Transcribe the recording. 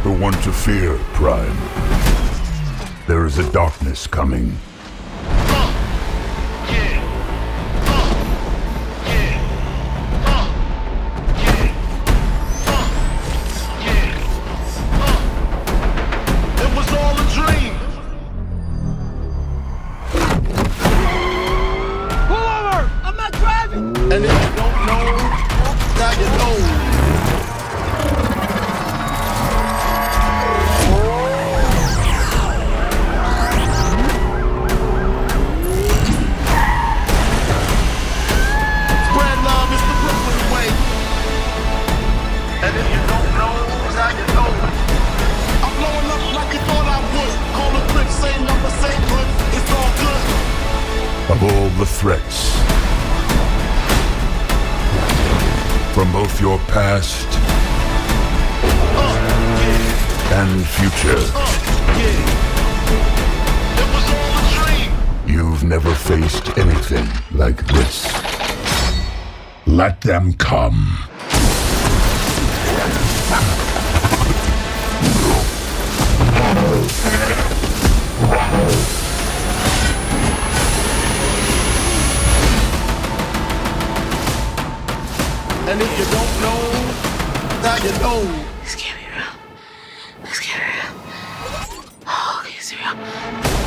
the one to fear, Prime. There is a darkness coming. It was all a dream. Pull over! I'm not driving! And if you don't know, now you know. Spread love is the Brooklyn way. And if you don't know, now you know. I'm blowing up like you thought I would. Call a clip, same number, same hood. It's all good. Of all the threats, from both your past and future, It was all a dream. you've never faced anything like this. Let them come. And if you don't know, now you know. This can't be real. This can't be real. Oh, okay, it's real.